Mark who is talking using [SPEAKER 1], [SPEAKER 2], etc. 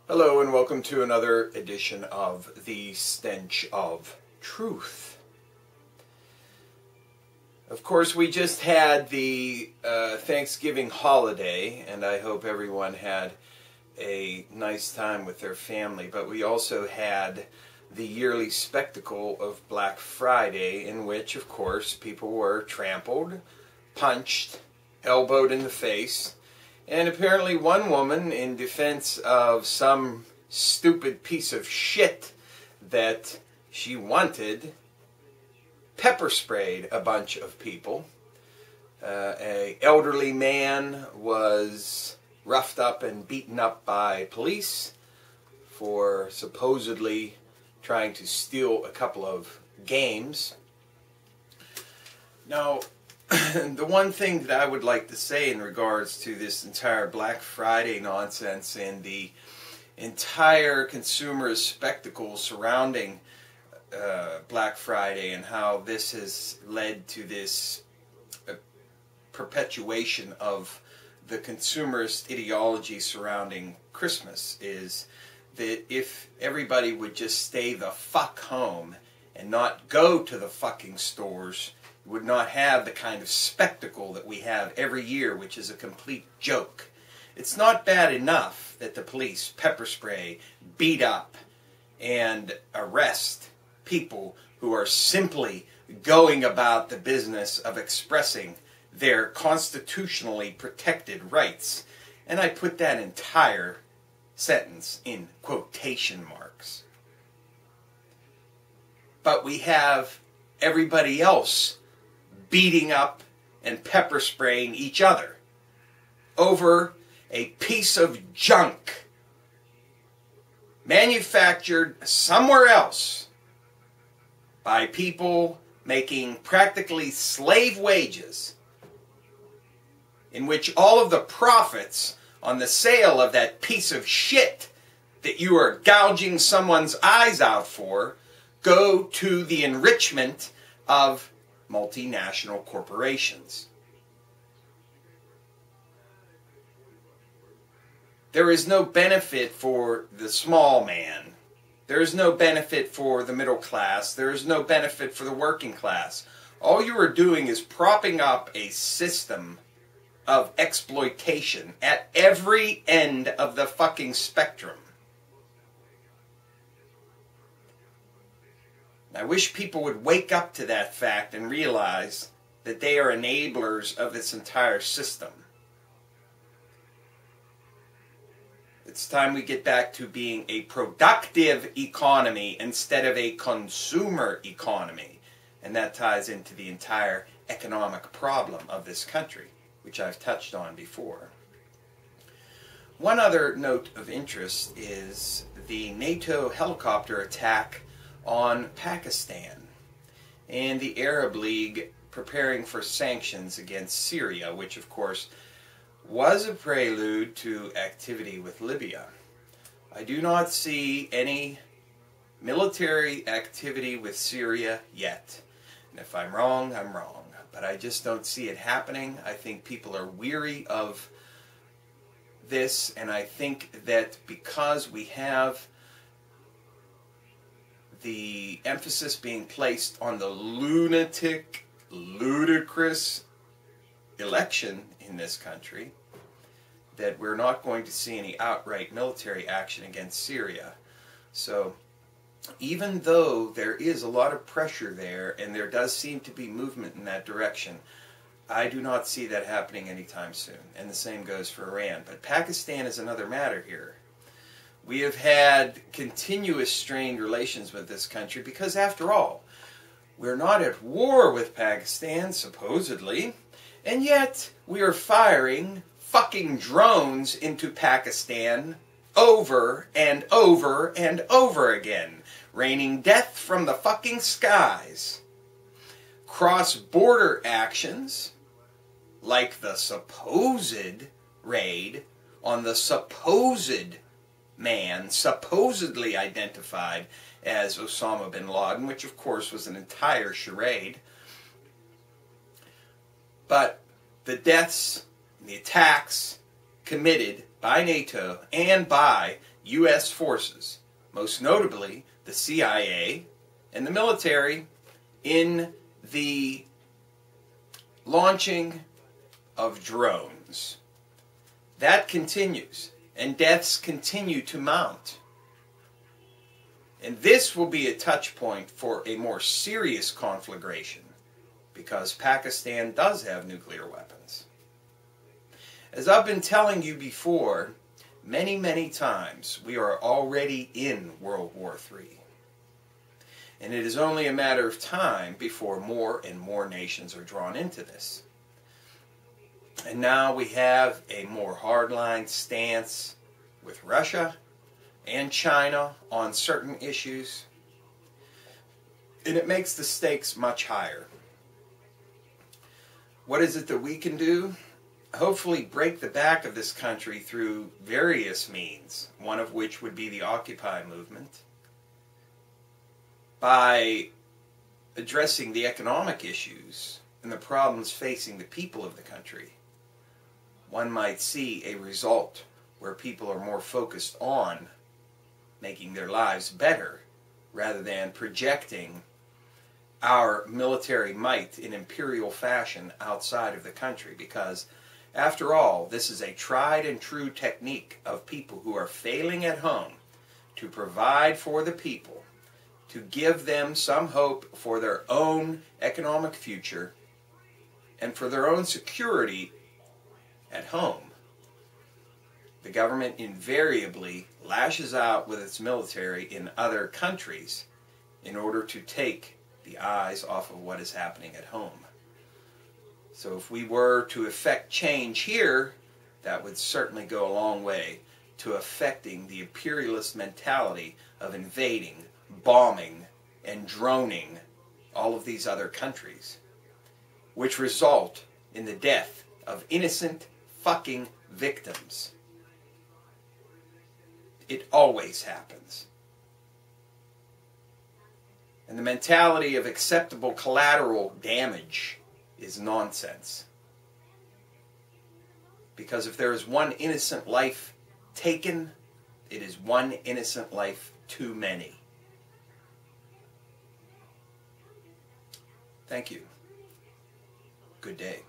[SPEAKER 1] Hello and welcome to another edition of the Stench of Truth. Of course, we just had the Thanksgiving holiday, and I hope everyone had a nice time with their family, but we also had the yearly spectacle of Black Friday, in which, of course, people were trampled, punched, elbowed in the face, and apparently one woman, in defense of some stupid piece of shit that she wanted, pepper sprayed a bunch of people. An elderly man was roughed up and beaten up by police for supposedly trying to steal a couple of games. Now, the one thing that I would like to say in regards to this entire Black Friday nonsense and the entire consumerist spectacle surrounding Black Friday and how this has led to this perpetuation of the consumerist ideology surrounding Christmas is that if everybody would just stay the fuck home and not go to the fucking stores, would not have the kind of spectacle that we have every year, which is a complete joke. It's not bad enough that the police pepper spray, beat up, and arrest people who are simply going about the business of expressing their constitutionally protected rights. And I put that entire sentence in quotation marks. But we have everybody else beating up and pepper spraying each other over a piece of junk manufactured somewhere else by people making practically slave wages, in which all of the profits on the sale of that piece of shit that you are gouging someone's eyes out for go to the enrichment of multinational corporations. There is no benefit for the small man. There is no benefit for the middle class. There is no benefit for the working class. All you are doing is propping up a system of exploitation at every end of the fucking spectrum. I wish people would wake up to that fact and realize that they are enablers of this entire system. It's time we get back to being a productive economy instead of a consumer economy. And that ties into the entire economic problem of this country, which I've touched on before. One other note of interest is the NATO helicopter attack on Pakistan and the Arab League preparing for sanctions against Syria, which of course was a prelude to activity with Libya. I do not see any military activity with Syria yet. And if I'm wrong, I'm wrong. But I just don't see it happening. I think people are weary of this, and I think that because we have the emphasis being placed on the lunatic, ludicrous election in this country, that we're not going to see any outright military action against Syria. So even though there is a lot of pressure there, and there does seem to be movement in that direction, I do not see that happening anytime soon. And the same goes for Iran. But Pakistan is another matter here. We have had continuous strained relations with this country because, after all, we're not at war with Pakistan, supposedly, and yet we are firing fucking drones into Pakistan over and over and over again, raining death from the fucking skies. Cross-border actions, like the supposed raid on the supposed man supposedly identified as Osama bin Laden, which of course was an entire charade. But the deaths, the attacks committed by NATO and by U.S. forces, most notably the CIA and the military, in the launching of drones. That continues, and deaths continue to mount. And this will be a touch point for a more serious conflagration, because Pakistan does have nuclear weapons. As I've been telling you before, many, many times, we are already in World War III. And it is only a matter of time before more and more nations are drawn into this. And now we have a more hardline stance with Russia and China on certain issues. And it makes the stakes much higher. What is it that we can do? Hopefully break the back of this country through various means, one of which would be the Occupy movement, by addressing the economic issues and the problems facing the people of the country. One might see a result where people are more focused on making their lives better rather than projecting our military might in imperial fashion outside of the country, because after all, this is a tried and true technique of people who are failing at home to provide for the people, to give them some hope for their own economic future and for their own security at home. The government invariably lashes out with its military in other countries in order to take the eyes off of what is happening at home. So if we were to effect change here, that would certainly go a long way to affecting the imperialist mentality of invading, bombing, and droning all of these other countries, which result in the death of innocent fucking victims. It always happens. And the mentality of acceptable collateral damage is nonsense. Because if there is one innocent life taken, it is one innocent life too many. Thank you. Good day.